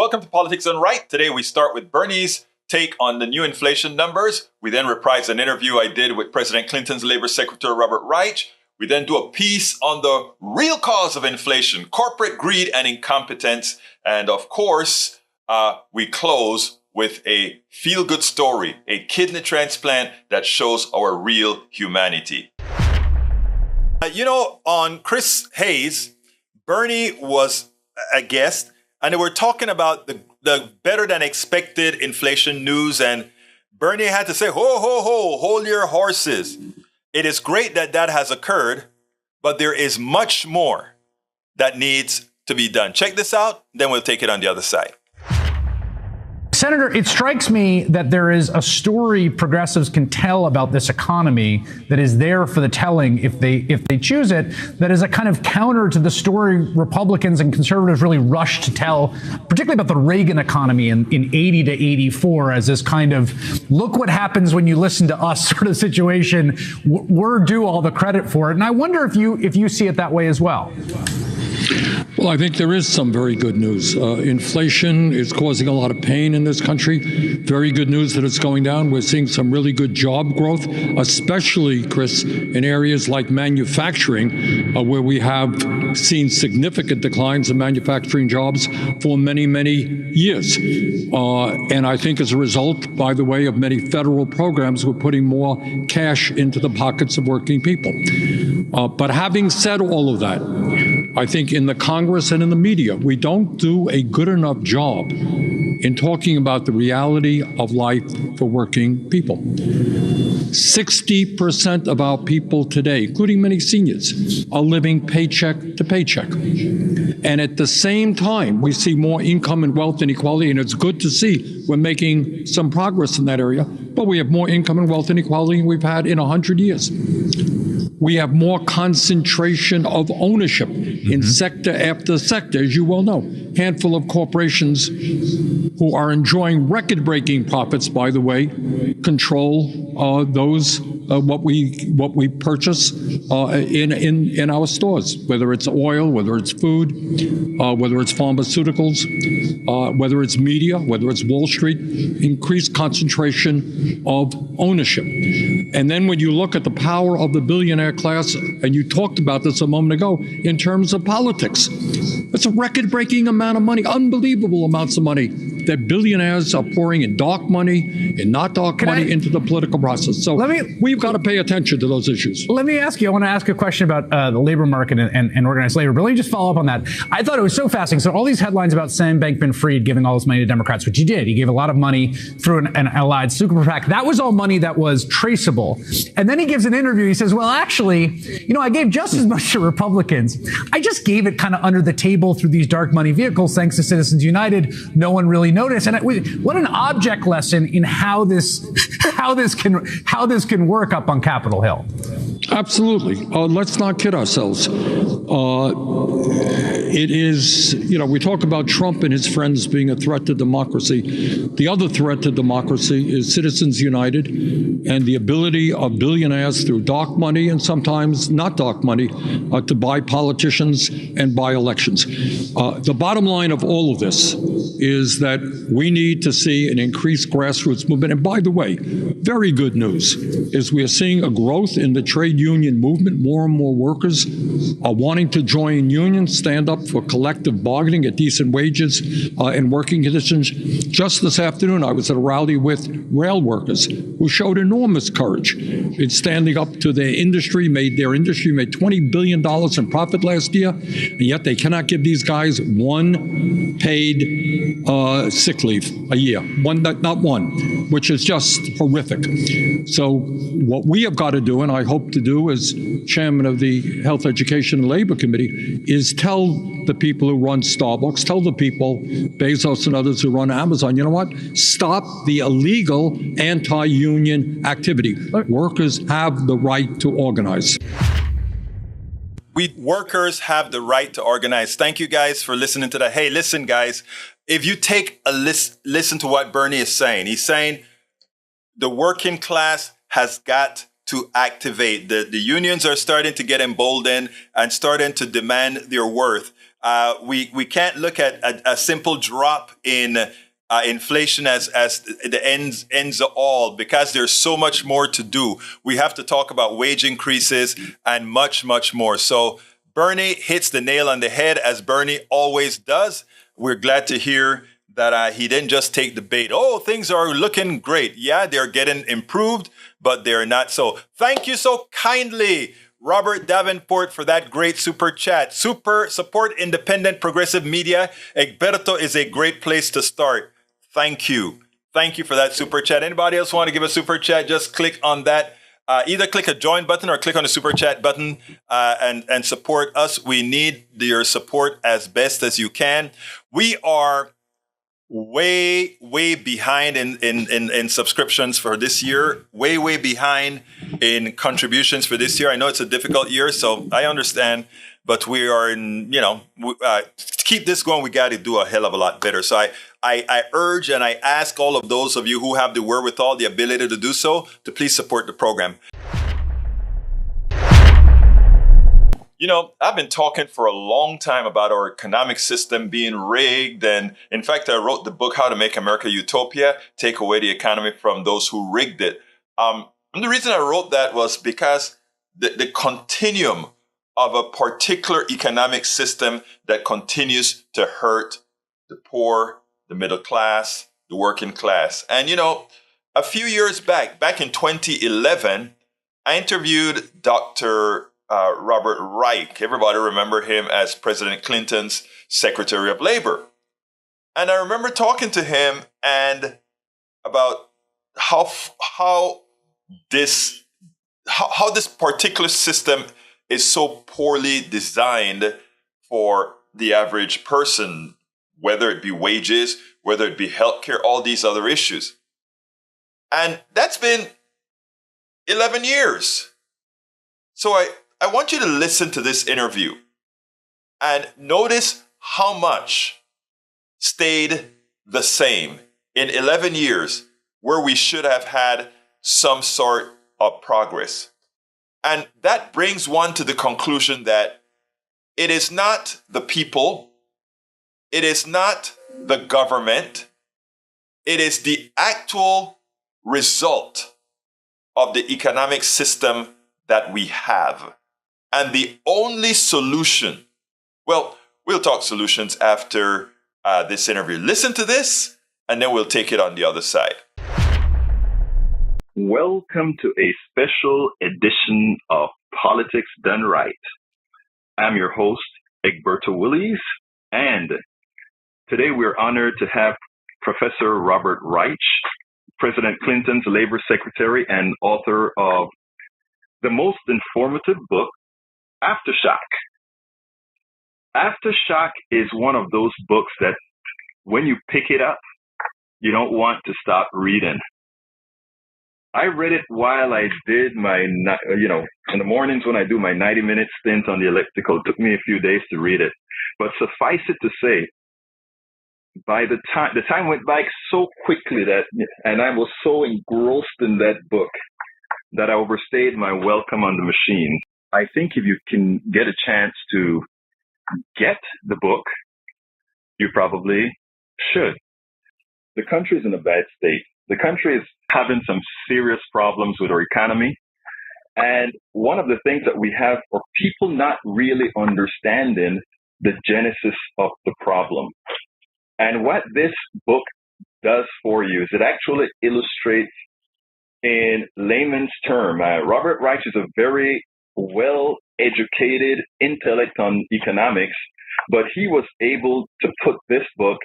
Welcome to Politics Done Right. Today we start with Bernie's take on the new inflation numbers. We then reprise an interview I did with President Clinton's Labor Secretary, Robert Reich. We then do a piece on the real cause of inflation, corporate greed and incompetence. And of course, we close with a feel-good story, a kidney transplant that shows our real humanity. On Chris Hayes, Bernie was a guest, and they were talking about the better than expected inflation news. And Bernie had to say, ho, ho, ho, hold your horses. It is great that has occurred, but there is much more that needs to be done. Check this out, then we'll take it on the other side. Senator, it strikes me that there is a story progressives can tell about this economy that is there for the telling if they choose it, that is a kind of counter to the story Republicans and conservatives really rushed to tell, particularly about the Reagan economy in 80 to 84 as this kind of, look what happens when you listen to us sort of situation. We're due all the credit for it. And I wonder if you see it that way as well. Well, I think there is some very good news. Inflation is causing a lot of pain in this country. Very good news that it's going down. We're seeing some really good job growth, especially, Chris, in areas like manufacturing, where we have seen significant declines in manufacturing jobs for many, many years. And I think as a result, by the way, of many federal programs, we're putting more cash into the pockets of working people. But having said all of that, I think in the Congress and in the media, we don't do a good enough job in talking about the reality of life for working people. 60% of our people today, including many seniors, are living paycheck to paycheck. And at the same time, we see more income and wealth inequality, and it's good to see we're making some progress in that area, but we have more income and wealth inequality than we've had in 100 years. We have more concentration of ownership in sector after sector, as you well know. Handful of corporations who are enjoying record-breaking profits, by the way, control what we purchase in our stores, whether it's oil, whether it's food, whether it's pharmaceuticals, whether it's media, whether it's Wall Street. Increased concentration of ownership. And then when you look at the power of the billionaire class, and you talked about this a moment ago, in terms of politics, it's a record-breaking amount of money, unbelievable amounts of money that billionaires are pouring in dark money and not dark money into the political process. So we've got to pay attention to those issues. Let me ask you, I want to ask a question about the labor market and organized labor, but let me just follow up on that. I thought it was so fascinating. So all these headlines about Sam Bankman-Fried giving all this money to Democrats, which he did. He gave a lot of money through an allied super PAC. That was all money that was traceable. And then he gives an interview. He says, well, actually, I gave just as much to Republicans. I just gave it kind of under the table through these dark money vehicles, thanks to Citizens United. No one really noticed. And what an object lesson in how this can work up on Capitol Hill. Absolutely. Let's not kid ourselves. It is, we talk about Trump and his friends being a threat to democracy. The other threat to democracy is Citizens United and the ability of billionaires through dark money and sometimes not dark money to buy politicians and buy elections. The bottom line of all of this is that we need to see an increased grassroots movement. And by the way, very good news is we are seeing a growth in the trade union movement. More and more workers are wanting to join unions, stand up for collective bargaining at decent wages and working conditions. Just this afternoon, I was at a rally with rail workers who showed enormous courage in standing up to their industry, made $20 billion in profit last year, and yet they cannot give these guys one paid sick leave a year. Not one, which is just horrific. So what we have got to do, and I hope to do as chairman of the Health, Education, and Labor Committee, is tell the people who run Starbucks, tell the people, Bezos and others who run Amazon, you know what? Stop the illegal anti-union activity. Workers have the right to organize. We workers have the right to organize. Thank you guys for listening to that. Hey, listen, guys, if you take a listen to what Bernie is saying, he's saying the working class has got to activate. The unions are starting to get emboldened and starting to demand their worth. We can't look at a simple drop in inflation as the ends all, because there's so much more to do. We have to talk about wage increases and much, much more. So Bernie hits the nail on the head, as Bernie always does. We're glad to hear that he didn't just take the bait. Oh, things are looking great. Yeah, they're getting improved, but they're not so. Thank you so kindly, Robert Davenport, for that great super chat. Support independent progressive media. Egberto is a great place to start. Thank you. Thank you for that super chat. Anybody else want to give a super chat? Just click on that. Either click a join button or click on the super chat button and support us. We need your support as best as you can. We are way behind in subscriptions for this year, way behind in contributions for this year. I know it's a difficult year, so I understand, but we are to keep this going, we got to do a hell of a lot better. So I urge and I ask all of those of you who have the wherewithal, the ability to do so, to please support the program. I've been talking for a long time about our economic system being rigged. And in fact, I wrote the book, How to Make America Utopia, Take Away the Economy from Those Who Rigged It. And the reason I wrote that was because the continuum of a particular economic system that continues to hurt the poor, the middle class, the working class. And, a few years back in 2011, I interviewed Dr. Robert Reich. Everybody remember him as President Clinton's Secretary of Labor. And I remember talking to him and about how this particular system is so poorly designed for the average person, whether it be wages, whether it be healthcare, all these other issues. And that's been 11 years. So I want you to listen to this interview and notice how much stayed the same in 11 years where we should have had some sort of progress. And that brings one to the conclusion that it is not the people, it is not the government, it is the actual result of the economic system that we have. And the only solution, well, we'll talk solutions after this interview. Listen to this, and then we'll take it on the other side. Welcome to a special edition of Politics Done Right. I'm your host, Egberto Willies, and today we're honored to have Professor Robert Reich, President Clinton's Labor Secretary and author of the most informative book, Aftershock. Aftershock is one of those books that when you pick it up, you don't want to stop reading. I read it while I did my, in the mornings when I do my 90-minute stint on the elliptical. It took me a few days to read it. But suffice it to say, by the time went by so quickly and I was so engrossed in that book that I overstayed my welcome on the machine. I think if you can get a chance to get the book, you probably should. The country's in a bad state. The country is having some serious problems with our economy. And one of the things that we have are people not really understanding the genesis of the problem. And what this book does for you is it actually illustrates in layman's term. Robert Reich is a very well-educated intellect on economics, but he was able to put this book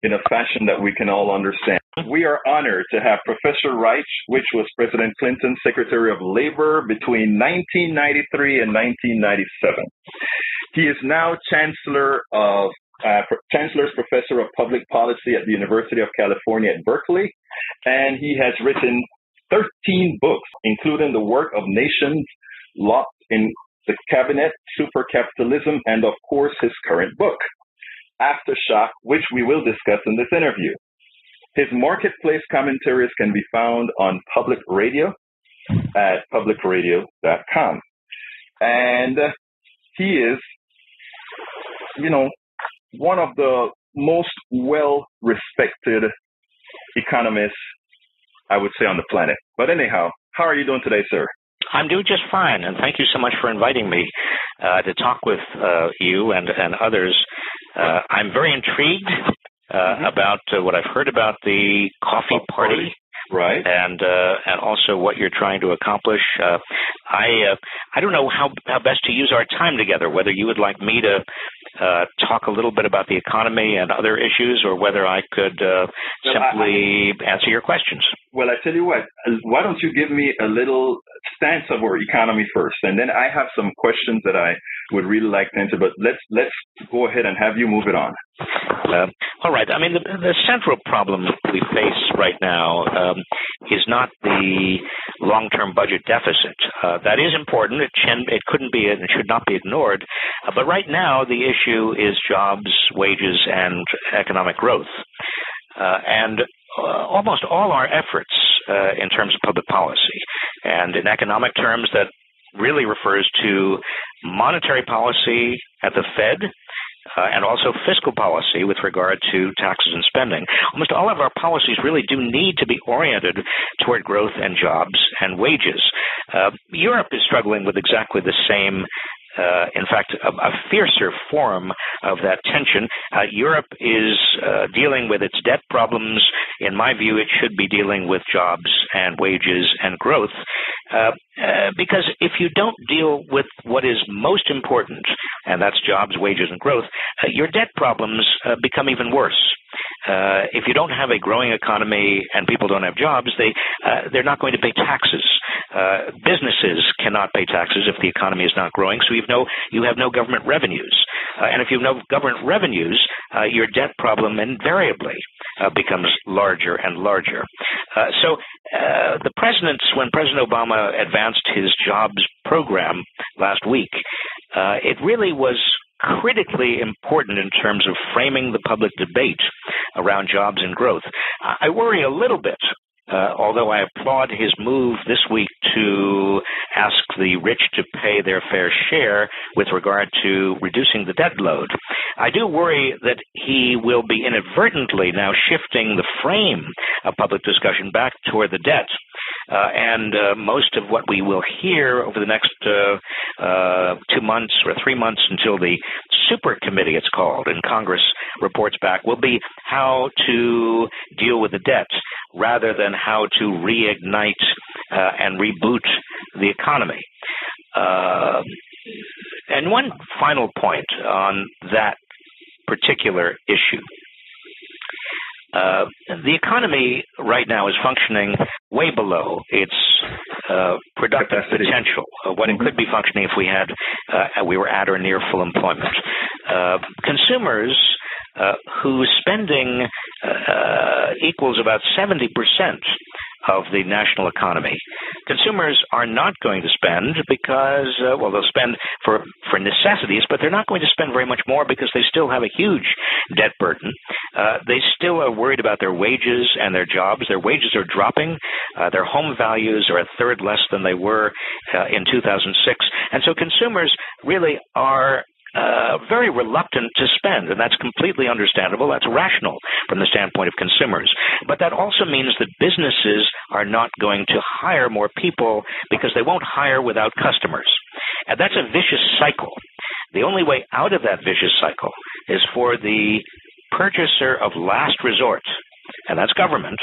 in a fashion that we can all understand. We are honored to have Professor Reich, which was President Clinton's Secretary of Labor between 1993 and 1997. He is now Chancellor's Professor of Public Policy at the University of California at Berkeley, and he has written 13 books, including The Work of Nations Locked in the Cabinet, Supercapitalism, and of course his current book, Aftershock, which we will discuss in this interview. His marketplace commentaries can be found on public radio at publicradio.com. And he is, one of the most well-respected economists, I would say, on the planet. But anyhow, how are you doing today, sir? I'm doing just fine, and thank you so much for inviting me to talk with you and others. I'm very intrigued about what I've heard about the coffee party. Right. And also what you're trying to accomplish. I don't know how best to use our time together, whether you would like me to talk a little bit about the economy and other issues, or whether I could simply answer your questions. Well, I tell you what, why don't you give me a little stance of our economy first, and then I have some questions that I would really like to answer, but let's go ahead and have you move it on. All right. I mean, the central problem we face right now is not the long-term budget deficit. That is important. It couldn't be and should not be ignored. But right now, the issue is jobs, wages, and economic growth. And almost all our efforts in terms of public policy, and in economic terms, that really refers to monetary policy at the Fed, and also fiscal policy with regard to taxes and spending. Almost all of our policies really do need to be oriented toward growth and jobs and wages. Europe is struggling with exactly the same, in fact, a fiercer form of that tension. Europe is dealing with its debt problems. In my view, it should be dealing with jobs and wages and growth. Because if you don't deal with what is most important, and that's jobs, wages, and growth, your debt problems become even worse. If you don't have a growing economy and people don't have jobs, they're not going to pay taxes. Businesses cannot pay taxes if the economy is not growing, so you have no government revenues. And if you have no government revenues, your debt problem invariably becomes larger and larger. So when President Obama advanced his jobs program last week, it really was critically important in terms of framing the public debate around jobs and growth. I worry a little bit, although I applaud his move this week to ask the rich to pay their fair share with regard to reducing the debt load. I do worry that he will be inadvertently now shifting the frame of public discussion back toward the debt. And most of what we will hear over the next 2 months or 3 months until the super committee, it's called, in Congress reports back, will be how to deal with the debt rather than how to reignite and reboot the economy. And one final point on that particular issue. The economy right now is functioning way below its productive potential, what it could be functioning if we were at or near full employment. Consumers whose spending equals about 70% of the national economy. Consumers are not going to spend because, they'll spend for necessities, but they're not going to spend very much more because they still have a huge debt burden. They still are worried about their wages and their jobs. Their wages are dropping. Their home values are a third less than they were in 2006. And so consumers really are very reluctant to spend, and that's completely understandable. That's rational from the standpoint of consumers. But that also means that businesses are not going to hire more people because they won't hire without customers. And that's a vicious cycle. The only way out of that vicious cycle is for the purchaser of last resort, and that's government,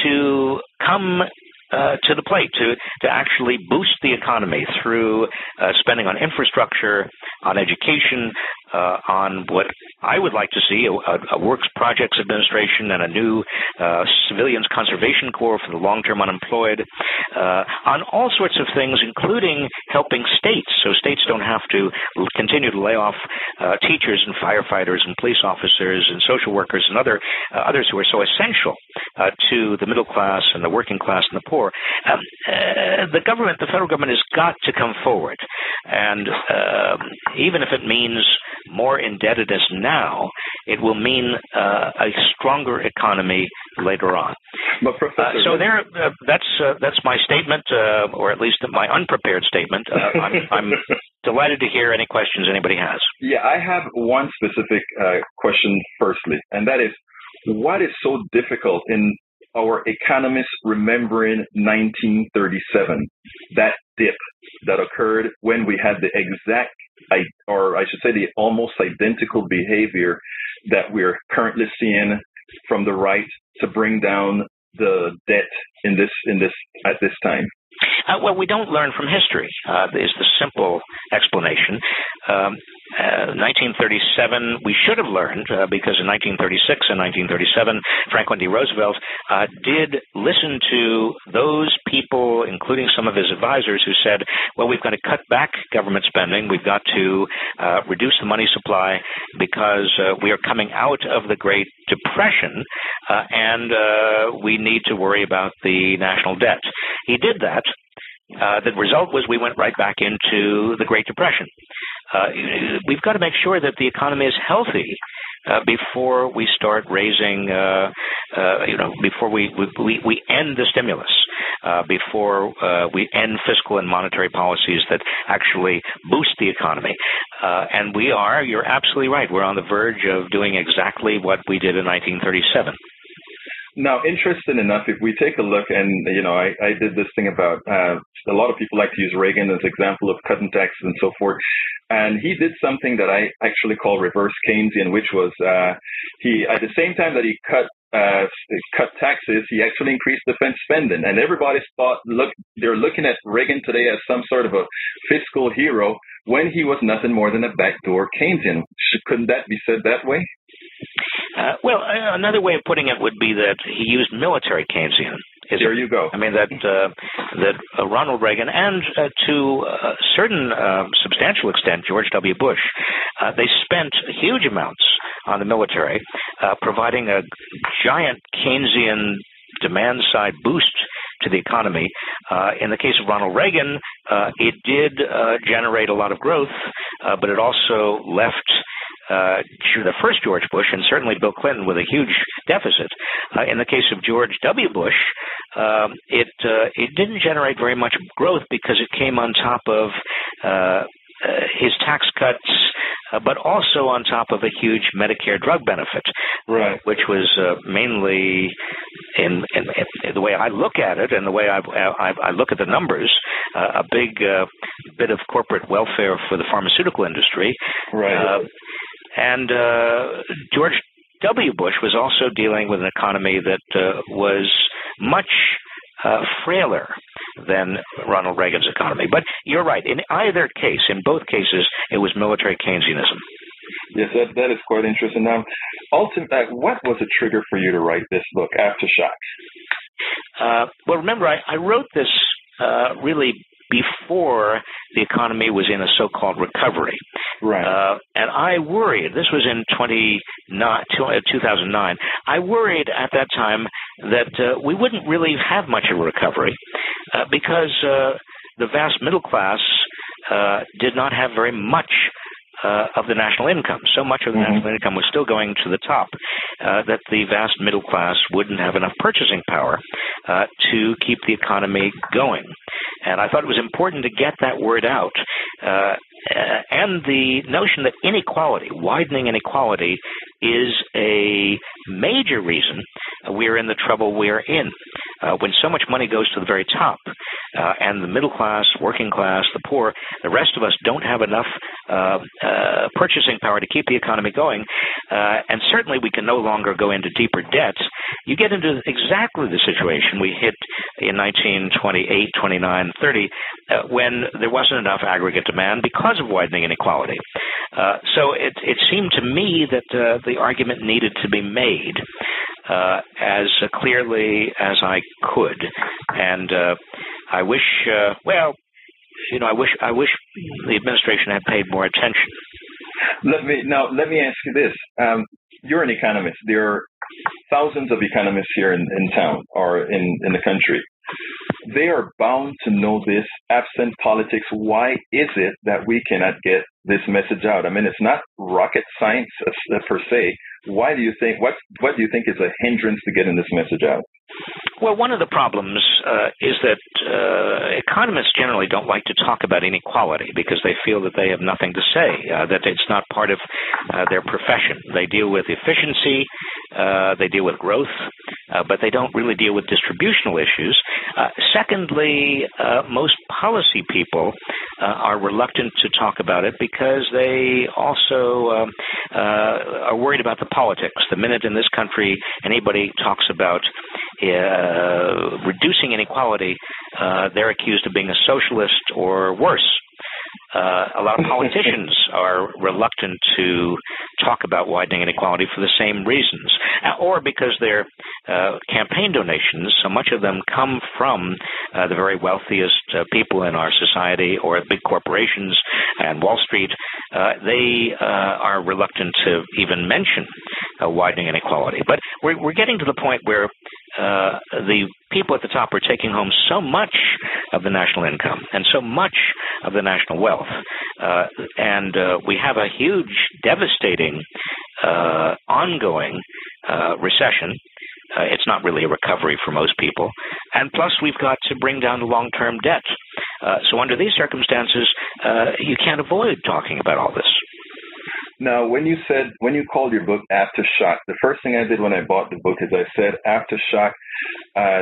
to come to the plate, to actually boost the economy through spending on infrastructure, on education, on what I would like to see, a Works Projects Administration and a new Civilians Conservation Corps for the long-term unemployed, on all sorts of things, including helping states, so states don't have to continue to lay off teachers and firefighters and police officers and social workers and others who are so essential to the middle class and the working class and the poor. The federal government has got to come forward. And even if it means more indebtedness now, it will mean a stronger economy later on. But Professor, that's my statement, or at least my unprepared statement. I'm delighted to hear any questions anybody has. Yeah, I have one specific question firstly, and that is, what is so difficult in our economists remembering 1937, that dip that occurred when we had the exact, or I should say the almost identical behavior that we're currently seeing from the right to bring down the debt in this at this time? Well, we don't learn from history, is the simple explanation. 1937, we should have learned, because in 1936 and 1937, Franklin D. Roosevelt did listen to those people, including some of his advisors, who said, well, we've got to cut back government spending, we've got to reduce the money supply because we are coming out of the Great Depression, and we need to worry about the national debt. He did that. The result was we went right back into the Great Depression. We've got to make sure that the economy is healthy before we start raising, before we end the stimulus, before we end fiscal and monetary policies that actually boost the economy. And you're absolutely right, we're on the verge of doing exactly what we did in 1937. Now, interesting enough, if we take a look, and I did this thing about a lot of people like to use Reagan as an example of cutting taxes and so forth, and he did something that I actually call reverse Keynesian, which was he, at the same time that he cut taxes, he actually increased defense spending, and everybody they're looking at Reagan today as some sort of a fiscal hero when he was nothing more than a backdoor Keynesian. Couldn't that be said that way? Well, another way of putting it would be that he used military Keynesian. There you go. I mean, that Ronald Reagan and to a certain substantial extent, George W. Bush, they spent huge amounts on the military, providing a giant Keynesian demand-side boost to the economy. In the case of Ronald Reagan, it did generate a lot of growth, but it also left the first George Bush and certainly Bill Clinton with a huge deficit. In the case of George W. Bush, it didn't generate very much growth because it came on top of his tax cuts, but also on top of a huge Medicare drug benefit, right, which was mainly, in the way I look at it and the way I look at the numbers, a big bit of corporate welfare for the pharmaceutical industry. Right. And George W. Bush was also dealing with an economy that was much frailer than Ronald Reagan's economy. But you're right. In either case, in both cases, it was military Keynesianism. Yes, that is quite interesting. Now, ultimately, what was the trigger for you to write this book, Aftershock? Well, remember, I wrote this really before the economy was in a so-called recovery. Right. And I worried, this was in 2009, I worried at that time that we wouldn't really have much of a recovery because the vast middle class did not have very much of the national income. So much of the national income was still going to the top that the vast middle class wouldn't have enough purchasing power to keep the economy going. And I thought it was important to get that word out. And the notion that inequality, widening inequality, is a major reason we're in the trouble we're in. When so much money goes to the very top, and the middle class, working class, the poor, the rest of us don't have enough purchasing power to keep the economy going, and certainly we can no longer go into deeper debt, you get into exactly the situation we hit in 1928, 29, 30, when there wasn't enough aggregate demand because of widening inequality. So it seemed to me that the argument needed to be made as clearly as I could, and I wish. I wish the administration had paid more attention. Let me ask you this: you're an economist. There are thousands of economists here in town or in the country. They are bound to know this. Absent politics, why is it that we cannot get this message out? I mean, it's not rocket science per se. Why do you think? What do you think is a hindrance to getting this message out? Well, one of the problems is that economists generally don't like to talk about inequality because they feel that they have nothing to say, that it's not part of their profession. They deal with efficiency, they deal with growth, but they don't really deal with distributional issues. Secondly, most policy people are reluctant to talk about it because they also are worried about the politics. The minute in this country anybody talks about reducing inequality, they're accused of being a socialist or worse. A lot of politicians are reluctant to talk about widening inequality for the same reasons, or because their campaign donations, so much of them come from the very wealthiest people in our society or big corporations and Wall Street. They are reluctant to even mention widening inequality. But we're getting to the point where the people at the top are taking home so much of the national income and so much of the national wealth. And we have a huge, devastating, ongoing recession. It's not really a recovery for most people. And plus, we've got to bring down the long-term debt. So under these circumstances, you can't avoid talking about all this. Now, when you called your book Aftershock, the first thing I did when I bought the book is I said Aftershock.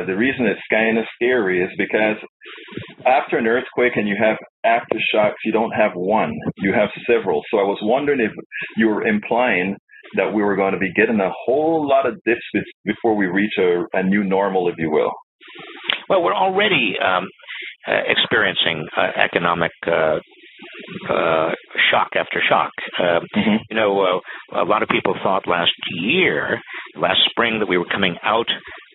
The reason it's kind of scary is because after an earthquake and you have aftershocks, you don't have one, you have several. So I was wondering if you were implying that we were going to be getting a whole lot of dips before we reach a new normal, if you will. Well, we're already experiencing economic shock after shock. You know, a lot of people thought last spring, that we were coming out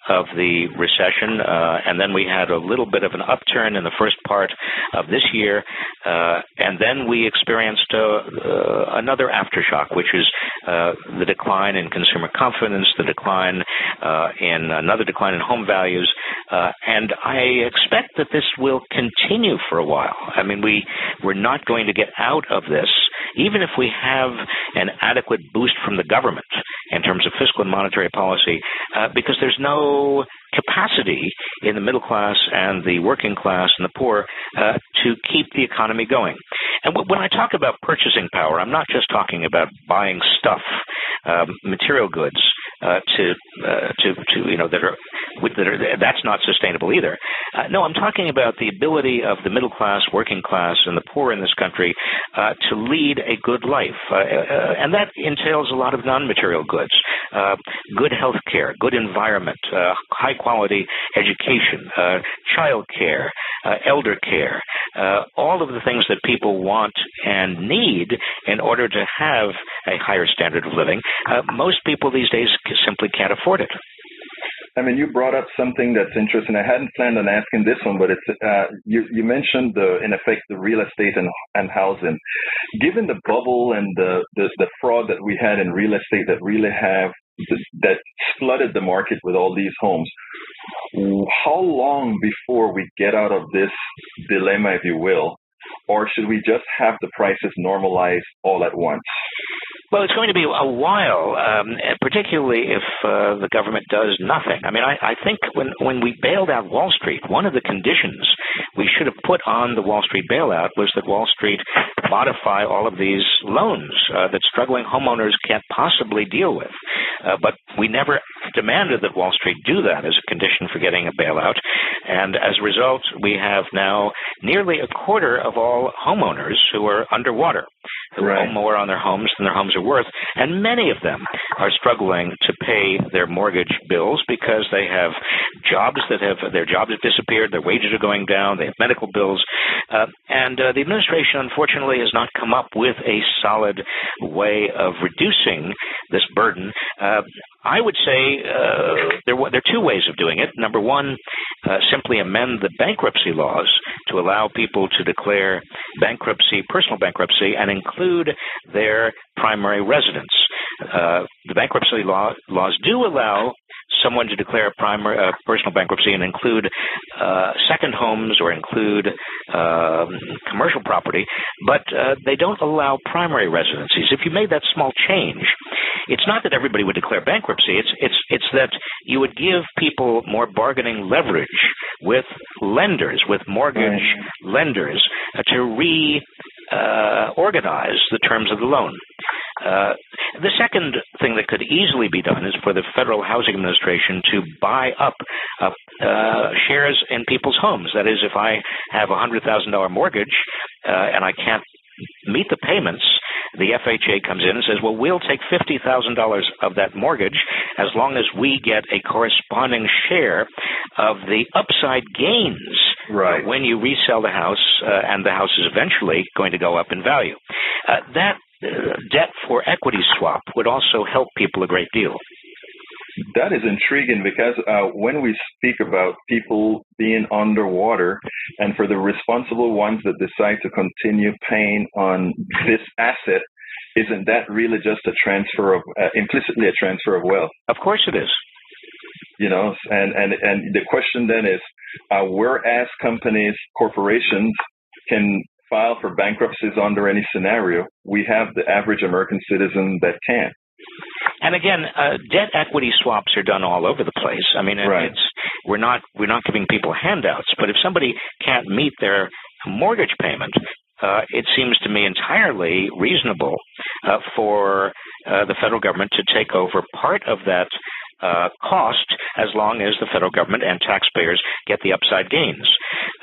of the recession, and then we had a little bit of an upturn in the first part of this year, and then we experienced another aftershock, which is the decline in consumer confidence, another decline in home values, and I expect that this will continue for a while. I mean, we're not going to get out of this, even if we have an adequate boost from the government in terms of fiscal and monetary policy, because there's no capacity in the middle class and the working class and the poor to keep the economy going. And when I talk about purchasing power, I'm not just talking about buying stuff, material goods that's not sustainable either. No, I'm talking about the ability of the middle class, working class, and the poor in this country to lead a good life, and that entails a lot of non-material goods, good health care, good environment, high quality education, child care, elder care, all of the things that people want and need in order to have a higher standard of living. Most people these days simply can't afford it. I mean, you brought up something that's interesting. I hadn't planned on asking this one, but it's you mentioned in effect the real estate and housing. Given the bubble and the fraud that we had in real estate that flooded the market with all these homes, how long before we get out of this dilemma, if you will, or should we just have the prices normalized all at once? Well, it's going to be a while, particularly if the government does nothing. I mean, I think when we bailed out Wall Street, one of the conditions we should have put on the Wall Street bailout was that Wall Street modify all of these loans that struggling homeowners can't possibly deal with. But we never demanded that Wall Street do that as a condition for getting a bailout. And as a result, we have now nearly a quarter of all homeowners who are underwater, who owe more on their homes than their homes are worth. And many of them are struggling to pay their mortgage bills because they have jobs their jobs have disappeared, their wages are going down, they have medical bills. And the administration, unfortunately, has not come up with a solid way of reducing this burden. I would say there are two ways of doing it. Number one, simply amend the bankruptcy laws to allow people to declare bankruptcy, personal bankruptcy, and include their primary residence. The bankruptcy laws do allow someone to declare personal bankruptcy and include second homes or include commercial property, but they don't allow primary residencies. If you made that small change, it's not that everybody would declare bankruptcy. It's that you would give people more bargaining leverage with lenders, with mortgage lenders, to reorganize the terms of the loan. The second thing that could easily be done is for the Federal Housing Administration to buy up shares in people's homes. That is, if I have a $100,000 mortgage and I can't meet the payments, the FHA comes in and says, well, we'll take $50,000 of that mortgage as long as we get a corresponding share of the upside gains when you resell the house, and the house is eventually going to go up in value. That debt for equity swap would also help people a great deal. That is intriguing because when we speak about people being underwater, and for the responsible ones that decide to continue paying on this asset, isn't that really just a transfer of, implicitly a transfer of wealth? Of course it is. You know, and the question then is, whereas companies, corporations can file for bankruptcies under any scenario, we have the average American citizen that can't. And again, debt equity swaps are done all over the place. I mean, we're not giving people handouts, but if somebody can't meet their mortgage payment, it seems to me entirely reasonable for the federal government to take over part of that cost, as long as the federal government and taxpayers get the upside gains.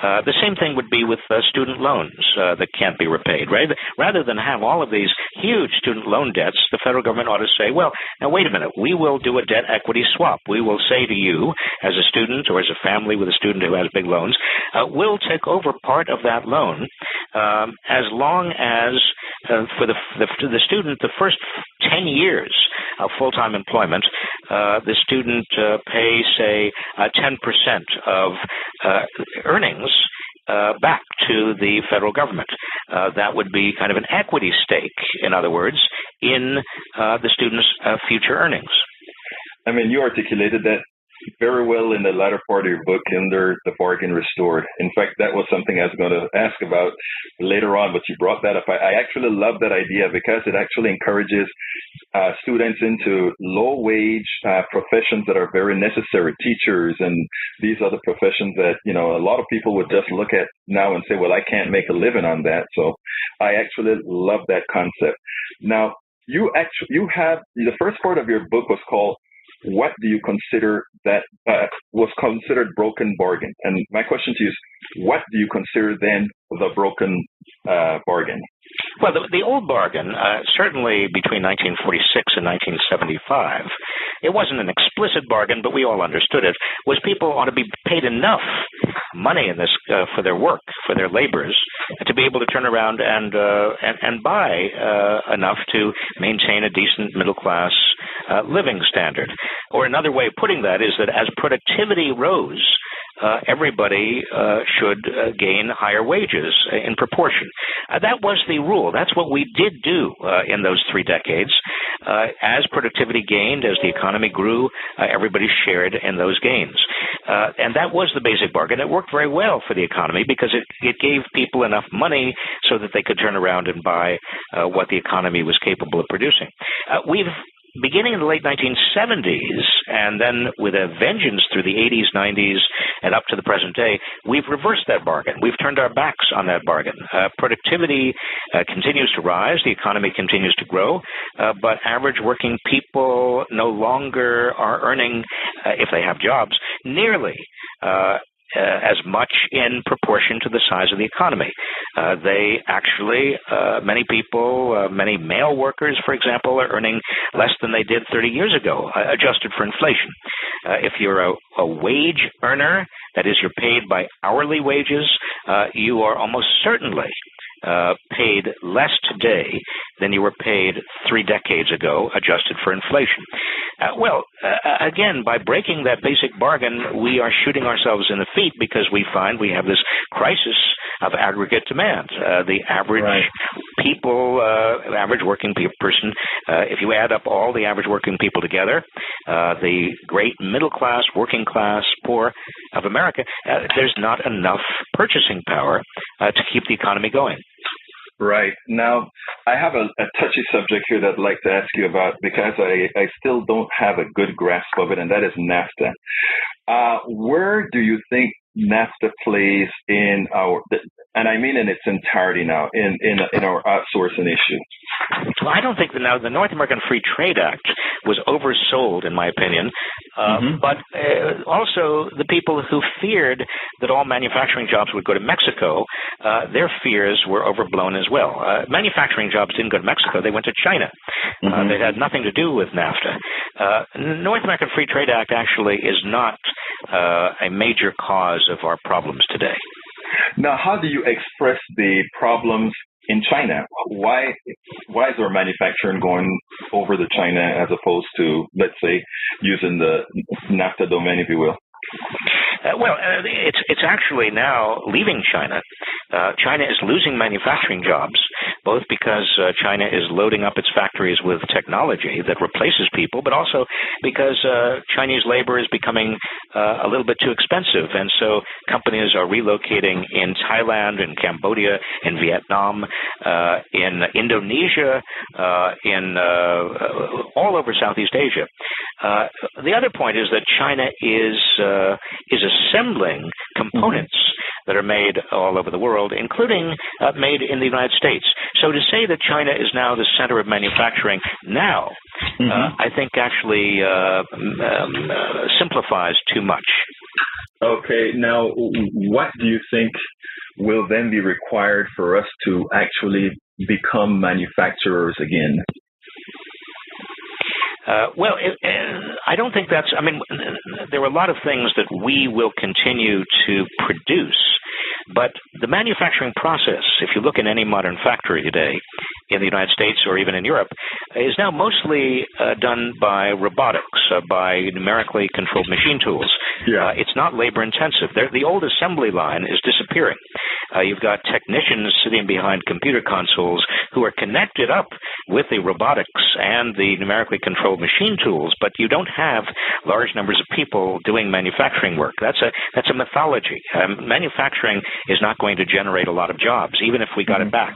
The same thing would be with student loans that can't be repaid, right? Rather than have all of these huge student loan debts, the federal government ought to say, well, now wait a minute, we will do a debt equity swap. We will say to you, as a student or as a family with a student who has big loans, we'll take over part of that loan as long as for the student, the first 10 years of full-time employment, the student pays, say, 10% of earnings back to the federal government. That would be kind of an equity stake, in other words, in the student's future earnings. I mean, you articulated that very well in the latter part of your book, under The Bargain Restored. In fact, that was something I was going to ask about later on, but you brought that up. I actually love that idea because it actually encourages students into low-wage professions that are very necessary, teachers and these other professions that, you know, a lot of people would just look at now and say, well, I can't make a living on that. So I actually love that concept. Now, you have, the first part of your book was called what do you consider that was considered broken bargain? And my question to you is, what do you consider then the broken bargain? Well, the old bargain, certainly between 1946 and 1975, it wasn't an explicit bargain, but we all understood it, was people ought to be paid enough money in this for their work, for their labors, to be able to turn around and buy enough to maintain a decent middle-class living standard. Or another way of putting that is that as productivity rose, everybody should gain higher wages in proportion. That was the rule. That's what we did do in those 3 decades. As productivity gained, as the economy grew, everybody shared in those gains. And that was the basic bargain. It worked very well for the economy because it gave people enough money so that they could turn around and buy what the economy was capable of producing. Beginning in the late 1970s, and then with a vengeance through the 80s, 90s, and up to the present day, we've reversed that bargain. We've turned our backs on that bargain. Productivity continues to rise. The economy continues to grow. But average working people no longer are earning, if they have jobs, nearly as much in proportion to the size of the economy. They actually, many people, many male workers, for example, are earning less than they did 30 years ago, adjusted for inflation. If you're a wage earner, that is, you're paid by hourly wages, you are almost certainly paid less today than you were paid 3 decades ago, adjusted for inflation. Again, by breaking that basic bargain, we are shooting ourselves in the feet because we find we have this crisis of aggregate demand. The average average working person, if you add up all the average working people together, the great middle class, working class, poor of America, there's not enough purchasing power to keep the economy going. Right. Now, I have a touchy subject here that I'd like to ask you about because I still don't have a good grasp of it, and that is NAFTA. Where do you think NAFTA plays in our, and I mean in its entirety now, in our outsourcing issue? Well, I don't think that now the North American Free Trade Act was oversold, in my opinion, but also the people who feared that all manufacturing jobs would go to Mexico, their fears were overblown as well. Manufacturing jobs didn't go to Mexico, they went to China. They had nothing to do with NAFTA. North American Free Trade Act actually is not a major cause of our problems today. Now, how do you express the problems in China? Why is our manufacturing going over to China as opposed to, let's say, using the NAFTA domain, if you will? It's actually now leaving China. China is losing manufacturing jobs, both because China is loading up its factories with technology that replaces people, but also because Chinese labor is becoming a little bit too expensive. And so companies are relocating in Thailand, in Cambodia, in Vietnam, in Indonesia, in all over Southeast Asia. The other point is that China is assembling components that are made all over the world, including made in the United States. So to say that China is now the center of manufacturing now, I think actually simplifies too much. Okay, now what do you think will then be required for us to actually become manufacturers again? I don't think that's, there are a lot of things that we will continue to produce, but the manufacturing process, if you look in any modern factory today in the United States or even in Europe, is now mostly done by robotics, by numerically controlled machine tools. Yeah. It's not labor intensive. The old assembly line is disappearing. You've got technicians sitting behind computer consoles who are connected up with the robotics and the numerically controlled machine tools, but you don't have large numbers of people doing manufacturing work. That's a mythology. Manufacturing is not going to generate a lot of jobs, even if we got it back.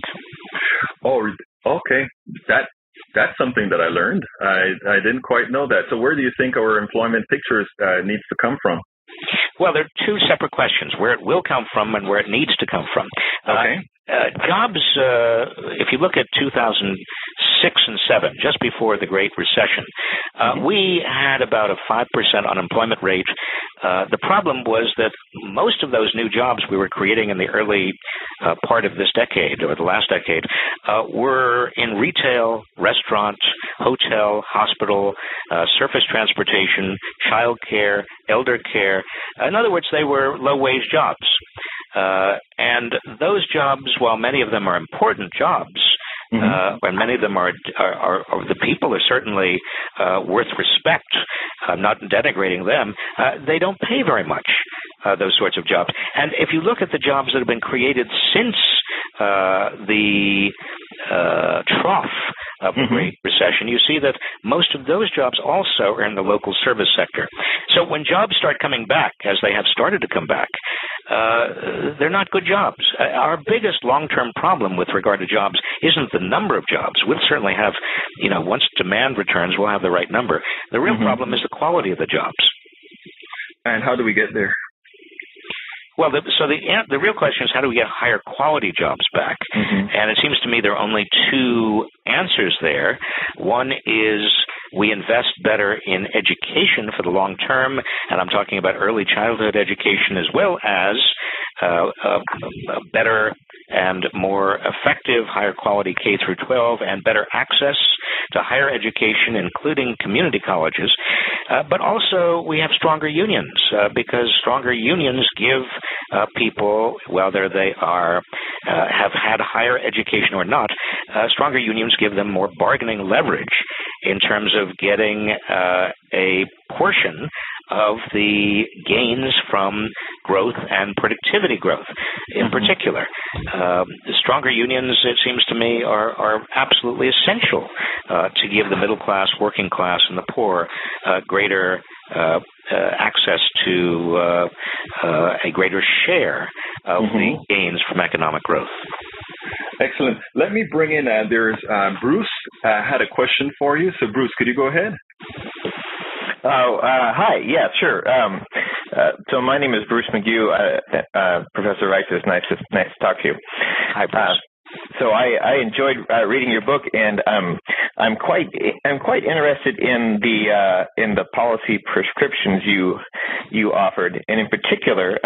Oh, okay. That's something that I learned. I didn't quite know that. So where do you think our employment picture needs to come from? Well, there are two separate questions, where it will come from and where it needs to come from. Okay. Jobs, if you look at 2006 and 2007, just before the Great Recession, we had about a 5% unemployment rate. The problem was that most of those new jobs we were creating in the early part of this decade, or the last decade, were in retail, restaurant, hotel, hospital, surface transportation, child care, elder care. In other words, they were low-wage jobs. And those jobs, while many of them are important jobs, and many of them are the people are certainly worth respect, not denigrating them, they don't pay very much, those sorts of jobs. And if you look at the jobs that have been created since the trough of the Great Recession, you see that most of those jobs also are in the local service sector. So when jobs start coming back, as they have started to come back, they're not good jobs. Our biggest long-term problem with regard to jobs isn't the number of jobs. We'll certainly have, once demand returns, we'll have the right number. The real problem is the quality of the jobs. And how do we get there? Well, the real question is, how do we get higher quality jobs back? And it seems to me there are only two answers there. One is we invest better in education for the long term, and I'm talking about early childhood education as well as better and more effective higher quality K through 12 and better access to higher education, including community colleges. But also we have stronger unions because stronger unions give people, whether they are have had higher education or not, stronger unions give them more bargaining leverage in terms of getting a portion of the gains from growth and productivity growth in particular. Stronger unions, it seems to me, are absolutely essential to give the middle class, working class, and the poor greater access to a greater share of the gains from economic growth. Excellent. Let me bring in, there's Bruce had a question for you. So Bruce, could you go ahead? Hi. Yeah, sure. So my name is Bruce McGue. Professor Reich, it's nice to talk to you. Hi, Bruce. So I enjoyed reading your book, and I'm quite interested in the policy prescriptions you offered, and in particular,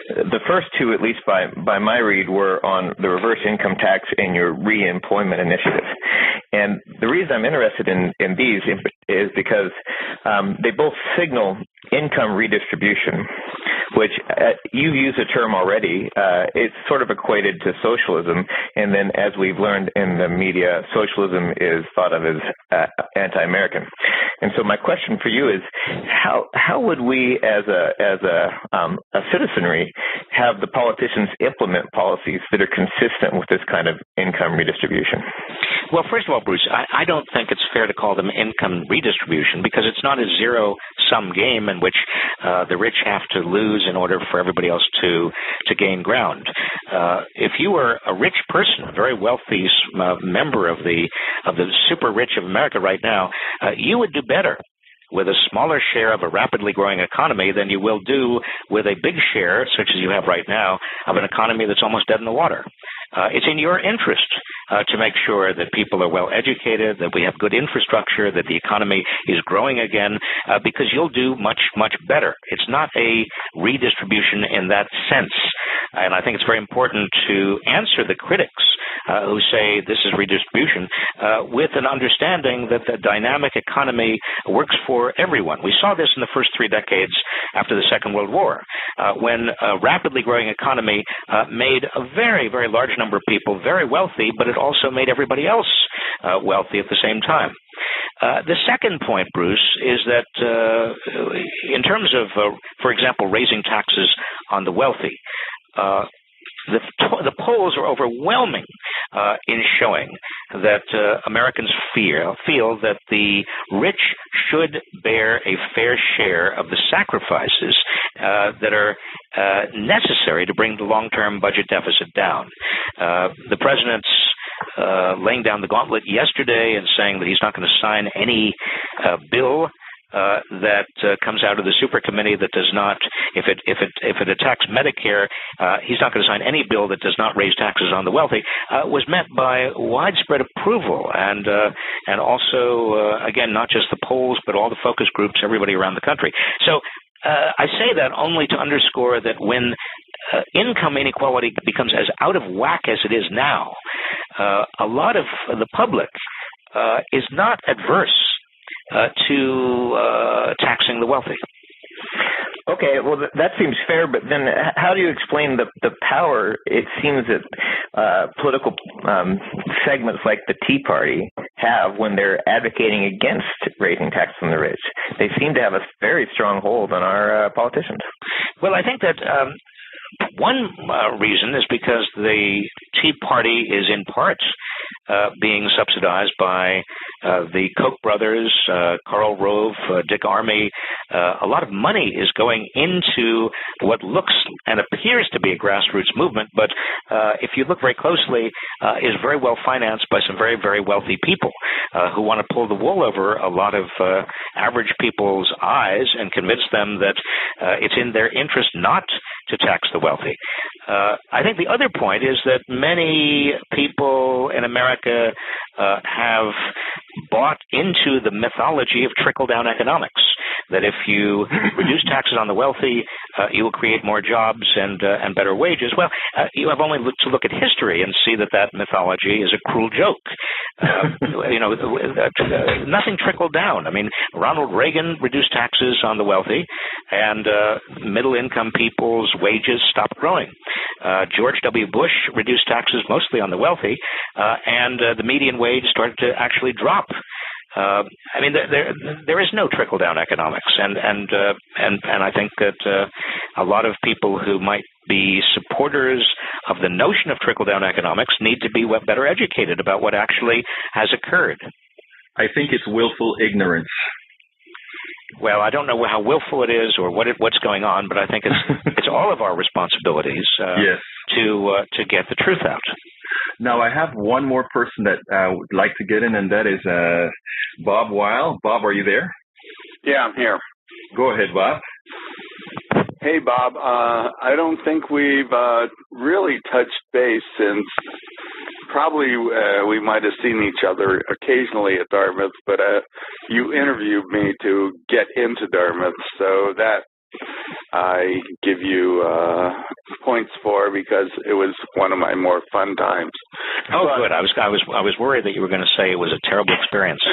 the first two, at least by my read, were on the reverse income tax and your reemployment initiative. And the reason I'm interested in these is because they both signal income redistribution, which you've used the term already. It's sort of equated to socialism, and then as we've learned in the media, socialism is thought of as anti-American. And so my question for you is, how would we as a citizenry have the politicians implement policies that are consistent with this kind of income redistribution? Well, first of all, Bruce, I don't think it's fair to call them income redistribution because it's not a zero-sum game in which the rich have to lose in order for everybody else to gain ground. If you were a rich person, a very wealthy member of the super rich of America right now, you would do better with a smaller share of a rapidly growing economy than you will do with a big share, such as you have right now, of an economy that's almost dead in the water. It's in your interest to make sure that people are well educated, that we have good infrastructure, that the economy is growing again, because you'll do much, much better. It's not a redistribution in that sense. And I think it's very important to answer the critics who say this is redistribution with an understanding that the dynamic economy works for everyone. We saw this in the first 3 decades after the Second World War, when a rapidly growing economy made a very, very large number of people very wealthy, but it also made everybody else wealthy at the same time. The second point, Bruce, is that in terms of, for example, raising taxes on the wealthy, the polls are overwhelming in showing that Americans feel that the rich should bear a fair share of the sacrifices that are necessary to bring the long-term budget deficit down. The president's laying down the gauntlet yesterday and saying that he's not going to sign any bill that comes out of the super committee that does not, if it attacks Medicare, he's not going to sign any bill that does not raise taxes on the wealthy, was met by widespread approval and also again not just the polls but all the focus groups, everybody around the country. So I say that only to underscore that when income inequality becomes as out of whack as it is now, a lot of the public is not adverse to taxing the wealthy. Okay, well, that seems fair, but then how do you explain the power it seems that political segments like the Tea Party have when they're advocating against raising taxes on the rich? They seem to have a very strong hold on our politicians. Well, I think that one reason is because the Tea Party is in part being subsidized by the Koch brothers, Karl Rove, Dick Armey. A lot of money is going into what looks and appears to be a grassroots movement, but if you look very closely, is very well financed by some very, very wealthy people who want to pull the wool over a lot of average people's eyes and convince them that it's in their interest not to tax the wealthy. I think the other point is that many people in America have bought into the mythology of trickle-down economics, that if you reduce taxes on the wealthy, you will create more jobs and better wages. Well, you have only to look at history and see that mythology is a cruel joke. Nothing trickled down. I mean, Ronald Reagan reduced taxes on the wealthy, and middle-income people's wages stopped growing. George W. Bush reduced taxes mostly on the wealthy, and the median wage started to actually drop. I mean, there is no trickle-down economics, and I think that a lot of people who might be supporters of the notion of trickle-down economics need to be better educated about what actually has occurred. I think it's willful ignorance. Well, I don't know how willful it is or what's going on, but I think it's all of our responsibilities yes. to get the truth out. Now, I have one more person that would like to get in, and that is Bob Weil. Bob, are you there? Yeah, I'm here. Go ahead, Bob. Hey, Bob. I don't think we've really touched base since probably we might have seen each other occasionally at Dartmouth, but you interviewed me to get into Dartmouth, so that I give you points for because it was one of my more fun times. Oh, but, good. I was worried that you were going to say it was a terrible experience.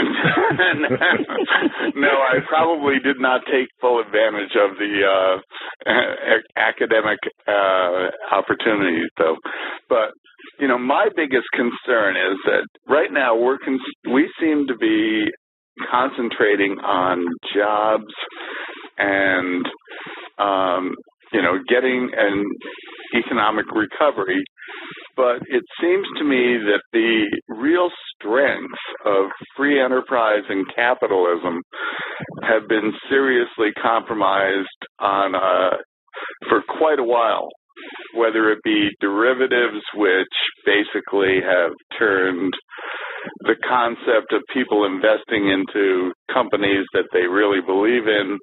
No, I probably did not take full advantage of the academic opportunities, though. But my biggest concern is that right now we seem to be concentrating on jobs and getting an economic recovery, but it seems to me that the real strengths of free enterprise and capitalism have been seriously compromised on for quite a while, whether it be derivatives, which basically have turned the concept of people investing into companies that they really believe in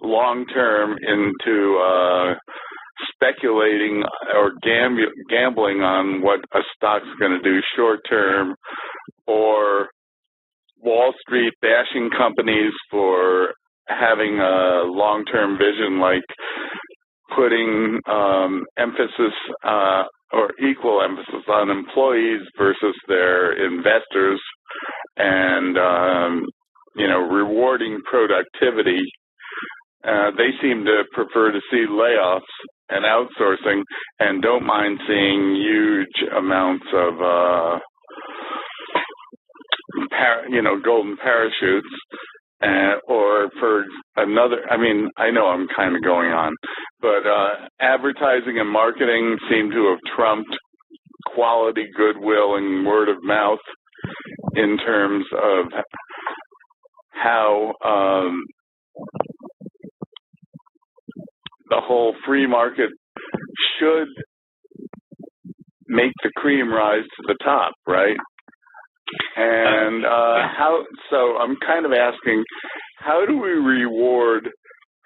long-term into speculating or gambling on what a stock's going to do short-term, or Wall Street bashing companies for having a long-term vision, like putting emphasis or equal emphasis on employees versus their investors, and rewarding productivity. They seem to prefer to see layoffs and outsourcing, and don't mind seeing huge amounts of golden parachutes. Or for another, I know I'm kind of going on, but advertising and marketing seem to have trumped quality, goodwill, and word of mouth in terms of how the whole free market should make the cream rise to the top, right? And so I'm kind of asking, how do we reward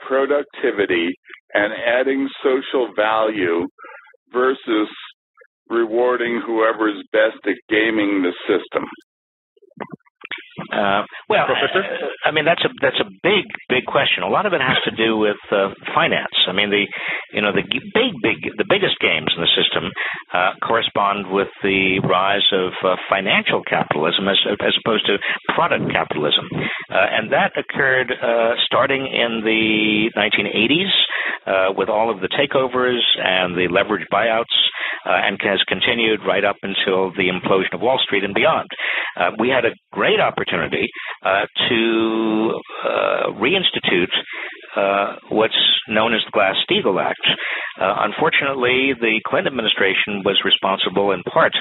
productivity and adding social value versus rewarding whoever's best at gaming the system? That's a big question. A lot of it has to do with finance. The biggest games in the system correspond with the rise of financial capitalism as opposed to product capitalism, and that occurred starting in the 1980s with all of the takeovers and the leveraged buyouts, and has continued right up until the implosion of Wall Street and beyond. We had a great opportunity to reinstitute what's known as the Glass-Steagall Act. Unfortunately, the Clinton administration was responsible in part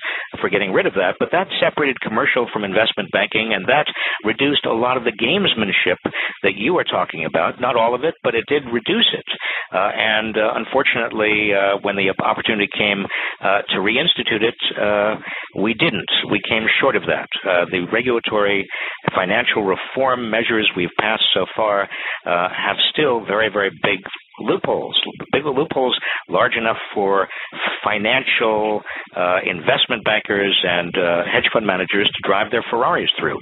for getting rid of that, but that separated commercial from investment banking, and that reduced a lot of the gamesmanship that you are talking about. Not all of it, but it did reduce it. And unfortunately, when the opportunity came to reinstitute it, we didn't. We came short of that. The regulatory financial reform measures we've passed so far have still very, very big loopholes large enough for financial investment bankers and hedge fund managers to drive their Ferraris through.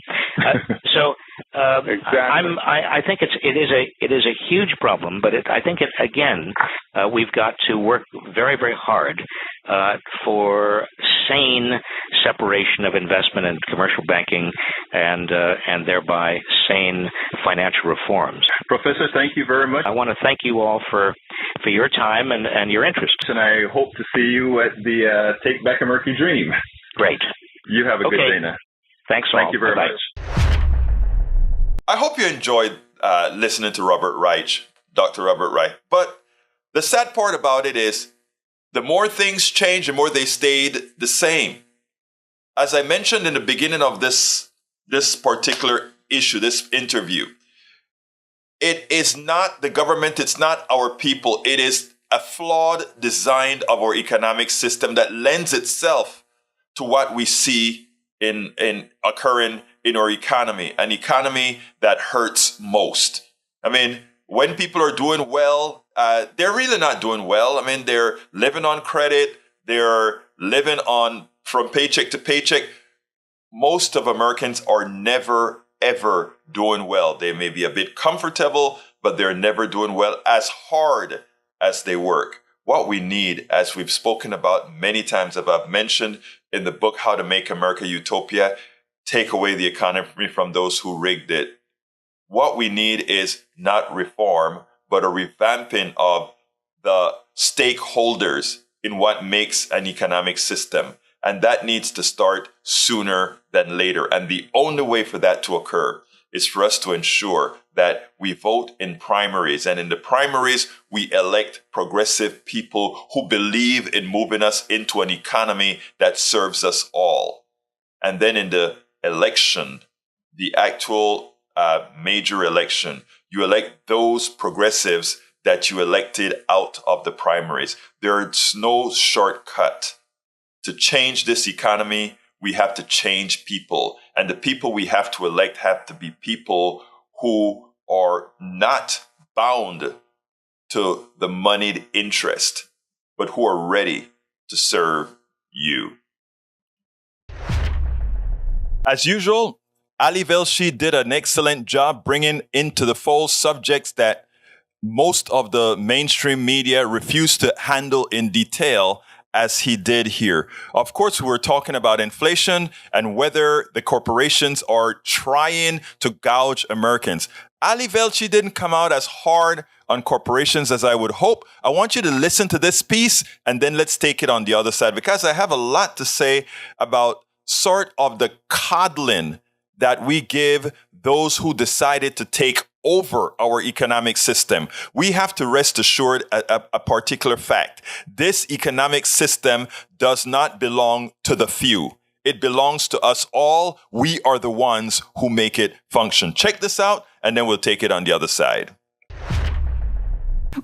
So Exactly. I think it is a huge problem, but I think we've got to work very, very hard for sane separation of investment and commercial banking, and thereby sane financial reforms. Professor, thank you very much. I want to thank you all for your time and your interest. And I hope to see you at the Take Back American Dream. Great. You have a good day now. Thanks all. Thank you very much. I hope you enjoyed listening to Robert Reich, Dr. Robert Reich. But the sad part about it is the more things change, the more they stayed the same. As I mentioned in the beginning of this particular issue, this interview, it is not the government, it's not our people. It is a flawed design of our economic system that lends itself to what we see in occurring in our economy, an economy that hurts most. I mean, when people are doing well, they're really not doing well. I mean, they're living on credit. They're living on from paycheck to paycheck. Most of Americans are never, ever doing well. They may be a bit comfortable, but they're never doing well as hard as they work. What we need, as we've spoken about many times, as I've mentioned in the book, How to Make America Utopia, take away the economy from those who rigged it. What we need is not reform, but a revamping of the stakeholders in what makes an economic system. And that needs to start sooner than later. And the only way for that to occur is for us to ensure that we vote in primaries. And in the primaries, we elect progressive people who believe in moving us into an economy that serves us all. And then in the election, the actual major election, you elect those progressives that you elected out of the primaries. There's no shortcut. To change this economy, we have to change people. And the people we have to elect have to be people who are not bound to the moneyed interest, but who are ready to serve you. As usual, Ali Velshi did an excellent job bringing into the fold subjects that most of the mainstream media refuse to handle in detail, as he did here. Of course, we were talking about inflation and whether the corporations are trying to gouge Americans. Ali Velshi didn't come out as hard on corporations as I would hope. I want you to listen to this piece and then let's take it on the other side, because I have a lot to say about sort of the coddling that we give those who decided to take over our economic system. We have to rest assured a particular fact. This economic system does not belong to the few. It belongs to us all. We are the ones who make it function. Check this out, and then we'll take it on the other side.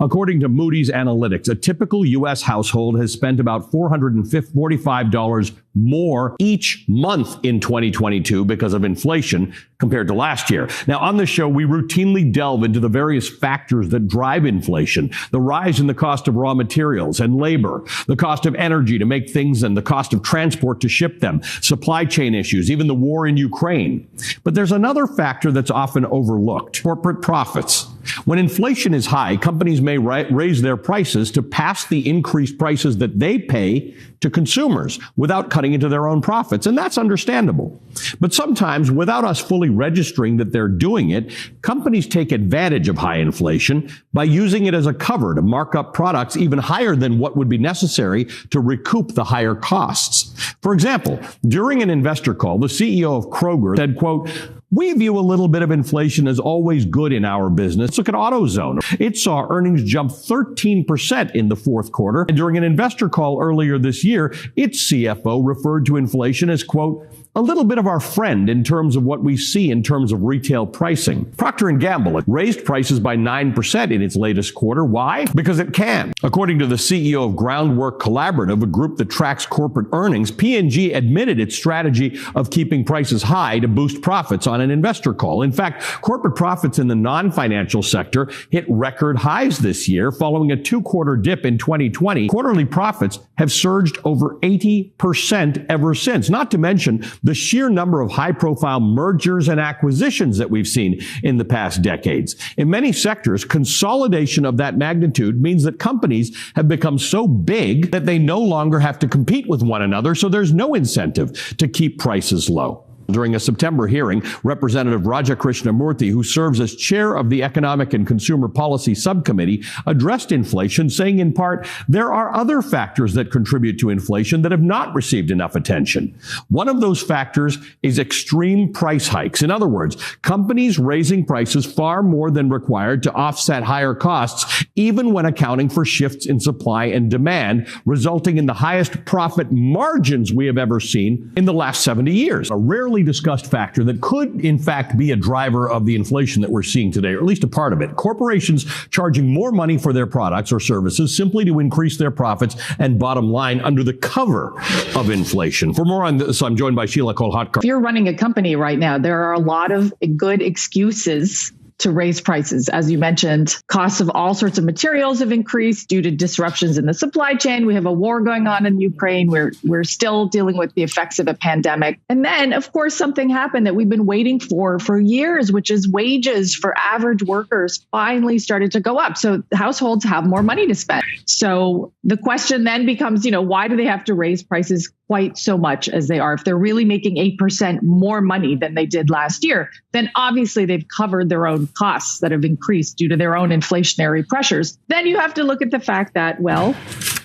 According to Moody's Analytics, a typical U.S. household has spent about $445 more each month in 2022 because of inflation compared to last year. Now, on the show, we routinely delve into the various factors that drive inflation, the rise in the cost of raw materials and labor, the cost of energy to make things and the cost of transport to ship them, supply chain issues, even the war in Ukraine. But there's another factor that's often overlooked: corporate profits. When inflation is high, companies may raise their prices to pass the increased prices that they pay to consumers without cutting into their own profits, and that's understandable. But sometimes, without us fully registering that they're doing it, companies take advantage of high inflation by using it as a cover to mark up products even higher than what would be necessary to recoup the higher costs. For example, during an investor call, the CEO of Kroger said, quote, "We view a little bit of inflation as always good in our business. Look at AutoZone. It saw earnings jump 13% in the fourth quarter. And during an investor call earlier this year, its CFO referred to inflation as, quote, a little bit of our friend in terms of what we see in terms of retail pricing. Procter & Gamble raised prices by 9% in its latest quarter. Why? Because it can. According to the CEO of Groundwork Collaborative, a group that tracks corporate earnings, P&G admitted its strategy of keeping prices high to boost profits on an investor call. In fact, corporate profits in the non-financial sector hit record highs this year following a 2-quarter dip in 2020. Quarterly profits have surged over 80% ever since, not to mention the sheer number of high-profile mergers and acquisitions that we've seen in the past decades. In many sectors, consolidation of that magnitude means that companies have become so big that they no longer have to compete with one another, so there's no incentive to keep prices low. During a September hearing, Representative Raja Krishnamurthy, who serves as chair of the Economic and Consumer Policy Subcommittee, addressed inflation, saying in part, there are other factors that contribute to inflation that have not received enough attention. One of those factors is extreme price hikes. In other words, companies raising prices far more than required to offset higher costs, even when accounting for shifts in supply and demand, resulting in the highest profit margins we have ever seen in the last 70 years. A rarely discussed factor that could, in fact, be a driver of the inflation that we're seeing today, or at least a part of it. Corporations charging more money for their products or services simply to increase their profits and bottom line under the cover of inflation. For more on this, I'm joined by Sheila Kolhatkar. If you're running a company right now, there are a lot of good excuses to raise prices. As you mentioned, costs of all sorts of materials have increased due to disruptions in the supply chain. We have a war going on in Ukraine. We're still dealing with the effects of a pandemic. And then, of course, something happened that we've been waiting for years, which is wages for average workers finally started to go up. So households have more money to spend. So the question then becomes, why do they have to raise prices quite so much as they are? If they're really making 8% more money than they did last year, then obviously they've covered their own costs that have increased due to their own inflationary pressures. Then you have to look at the fact that,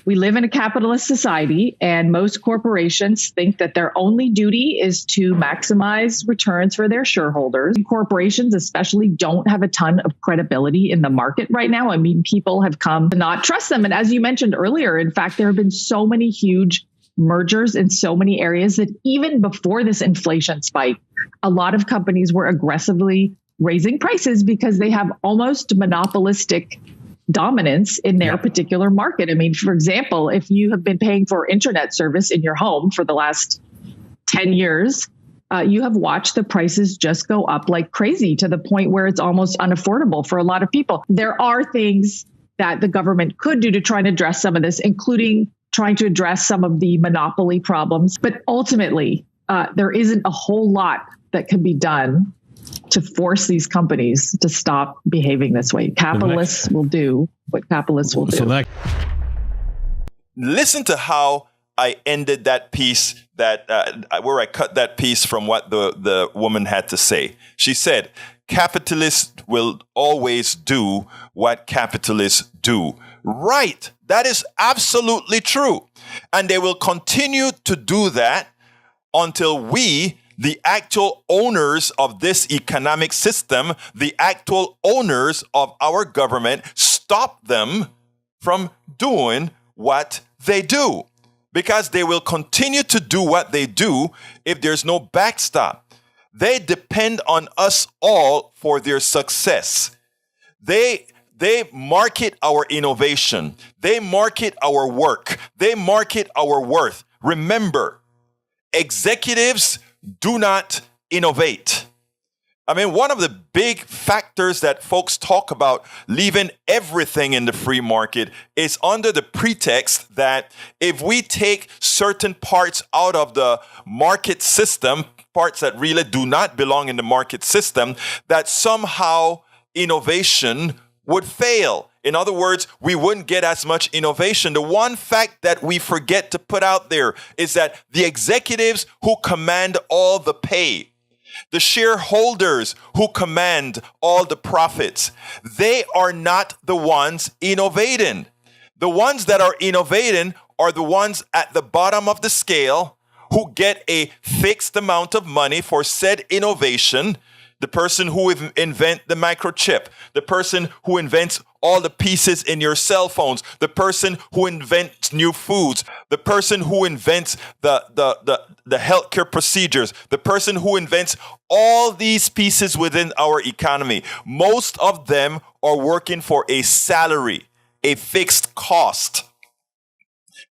we live in a capitalist society and most corporations think that their only duty is to maximize returns for their shareholders. Corporations especially don't have a ton of credibility in the market right now. I mean, people have come to not trust them. And as you mentioned earlier, in fact, there have been so many huge mergers in so many areas that even before this inflation spike, a lot of companies were aggressively raising prices because they have almost monopolistic dominance in their particular market. I mean, for example, if you have been paying for internet service in your home for the last 10 years, you have watched the prices just go up like crazy to the point where it's almost unaffordable for a lot of people. There are things that the government could do to try and address some of this, including trying to address some of the monopoly problems. But ultimately, there isn't a whole lot that can be done to force these companies to stop behaving this way. Capitalists will do what capitalists will do. Listen to how I ended that piece, where I cut that piece from what the woman had to say. She said, capitalists will always do what capitalists do. Right. That is absolutely true. And they will continue to do that until we, the actual owners of this economic system, the actual owners of our government, stop them from doing what they do. Because they will continue to do what they do if there's no backstop. They depend on us all for their success. They market our innovation. They market our work. They market our worth. Remember, executives do not innovate. I mean, one of the big factors that folks talk about leaving everything in the free market is under the pretext that if we take certain parts out of the market system, parts that really do not belong in the market system, that somehow innovation would fail. In other words, we wouldn't get as much innovation. The one fact that we forget to put out there is that the executives who command all the pay, the shareholders who command all the profits, they are not the ones innovating. The ones that are innovating are the ones at the bottom of the scale who get a fixed amount of money for said innovation. The person who invent the microchip, the person who invents all the pieces in your cell phones, the person who invents new foods, the person who invents the healthcare procedures, the person who invents all these pieces within our economy. Most of them are working for a salary, a fixed cost.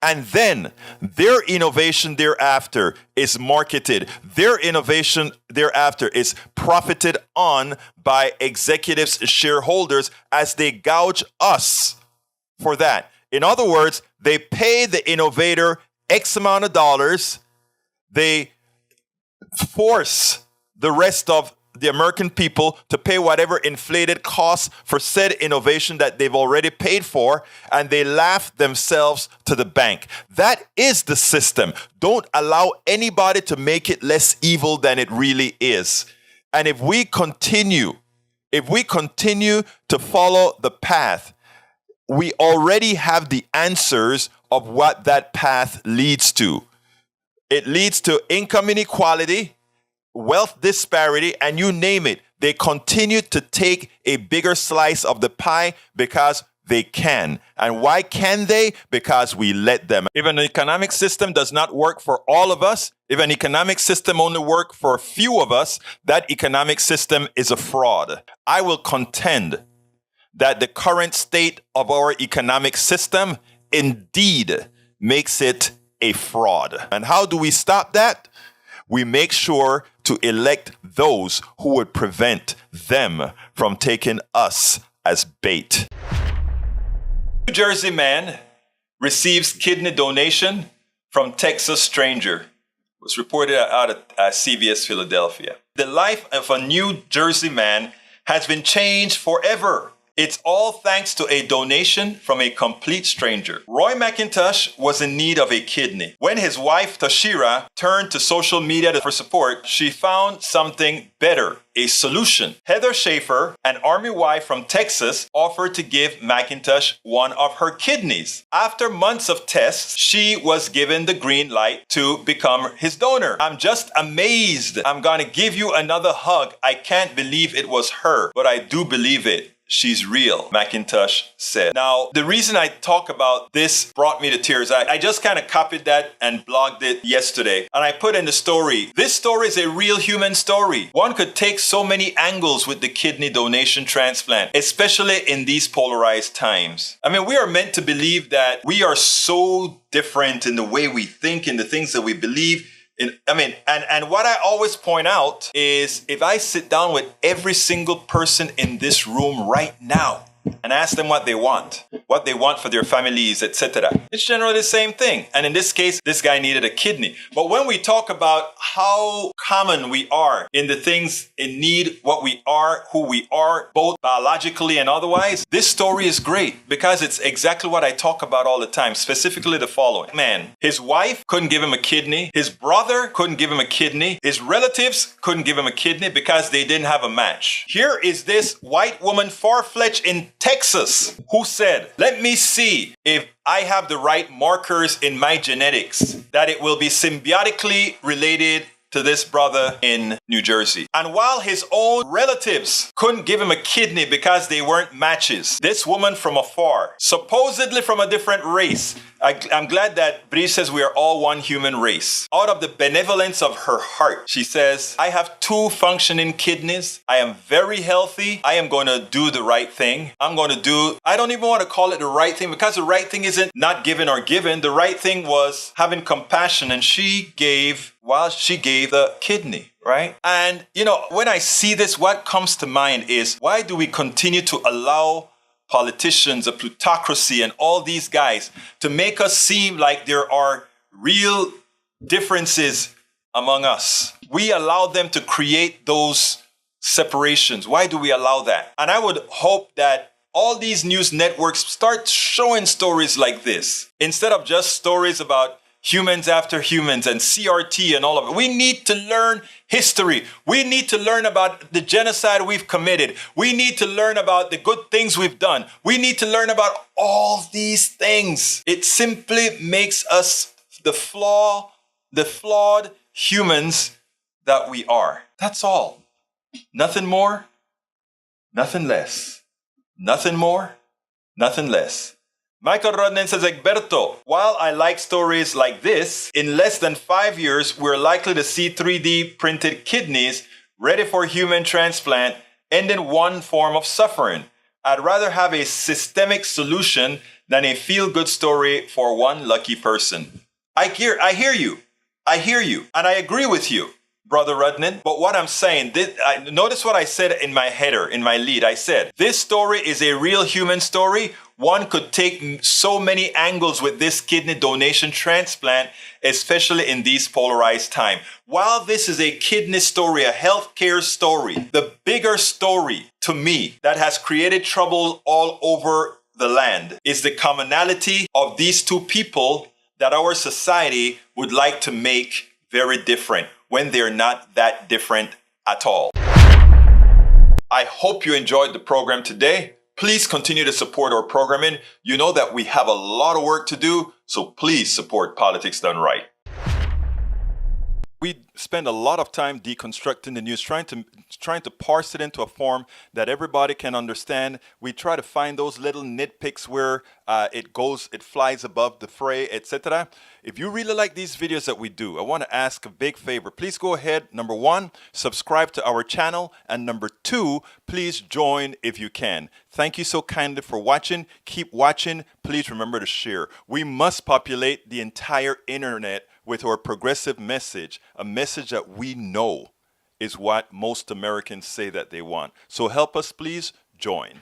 And then their innovation thereafter is marketed. Their innovation thereafter is profited on by executives, shareholders, as they gouge us for that. In other words, they pay the innovator X amount of dollars. They force the rest of the American people to pay whatever inflated costs for said innovation that they've already paid for, and they laugh themselves to the bank. That is the system. Don't allow anybody to make it less evil than it really is. And if we continue to follow the path, we already have the answers of what that path leads to. It leads to income inequality, wealth disparity, and you name it. They continue to take a bigger slice of the pie because they can. And why can they? Because we let them. If an economic system does not work for all of us, if an economic system only works for a few of us, that economic system is a fraud. I will contend that the current state of our economic system indeed makes it a fraud. And how do we stop that? We make sure to elect those who would prevent them from taking us as bait. New Jersey man receives kidney donation from Texas stranger. It was reported out of CBS Philadelphia. The life of a New Jersey man has been changed forever. It's all thanks to a donation from a complete stranger. Roy McIntosh was in need of a kidney. When his wife, Tashira, turned to social media for support, she found something better, a solution. Heather Schaefer, an Army wife from Texas, offered to give McIntosh one of her kidneys. After months of tests, she was given the green light to become his donor. I'm just amazed. I'm going to give you another hug. I can't believe it was her, but I do believe it. She's real, McIntosh said. Now, the reason I talk about this brought me to tears. I just kind of copied that and blogged it yesterday. And I put in the story. This story is a real human story. One could take so many angles with the kidney donation transplant, especially in these polarized times. I mean, we are meant to believe that we are so different in the way we think, in the things that we believe. And what I always point out is if I sit down with every single person in this room right now and ask them what they want for their families, etc., it's generally the same thing. And in this case, this guy needed a kidney. But when we talk about how common we are in the things in need, what we are, who we are, both biologically and otherwise, this story is great because it's exactly what I talk about all the time, specifically the following. Man, his wife couldn't give him a kidney. His brother couldn't give him a kidney. His relatives couldn't give him a kidney because they didn't have a match. Here is this white woman, far-fetched in Texas, who said, let me see if I have the right markers in my genetics, that it will be symbiotically related to this brother in New Jersey. And while his own relatives couldn't give him a kidney because they weren't matches, this woman from afar, supposedly from a different race, I'm glad that Brie says we are all one human race. Out of the benevolence of her heart, she says, I have 2 functioning kidneys. I am very healthy. I am going to do the right thing. I don't even want to call it the right thing because the right thing isn't not given or given. The right thing was having compassion, and she gave the kidney, right? And, when I see this, what comes to mind is, why do we continue to allow politicians, a plutocracy, and all these guys to make us seem like there are real differences among us? We allow them to create those separations. Why do we allow that? And I would hope that all these news networks start showing stories like this instead of just stories about humans after humans and CRT and all of it. We need to learn history. We need to learn about the genocide we've committed. We need to learn about the good things we've done. We need to learn about all these things. It simply makes us the flawed humans that we are. That's all. Nothing more, nothing less. Nothing more, nothing less. Michael Rodnan says, Egberto, while I like stories like this, in less than 5 years, we're likely to see 3D printed kidneys ready for human transplant, ending one form of suffering. I'd rather have a systemic solution than a feel-good story for one lucky person. I hear you. And I agree with you. Brother Rudnin. But what I'm saying, notice what I said in my header, in my lead. I said, this story is a real human story. One could take so many angles with this kidney donation transplant, especially in these polarized times. While this is a kidney story, a healthcare story, the bigger story to me that has created trouble all over the land is the commonality of these two people that our society would like to make very different when they're not that different at all. I hope you enjoyed the program today. Please continue to support our programming. You know that we have a lot of work to do, so please support Politics Done Right. We spend a lot of time deconstructing the news, trying to parse it into a form that everybody can understand. We try to find those little nitpicks where it flies above the fray, etc. If you really like these videos that we do, I want to ask a big favor. Please go ahead, number one, subscribe to our channel, and number two, please join if you can. Thank you so kindly for watching. Keep watching. Please remember to share. We must populate the entire internet with our progressive message, a message that we know is what most Americans say that they want. So help us, please join.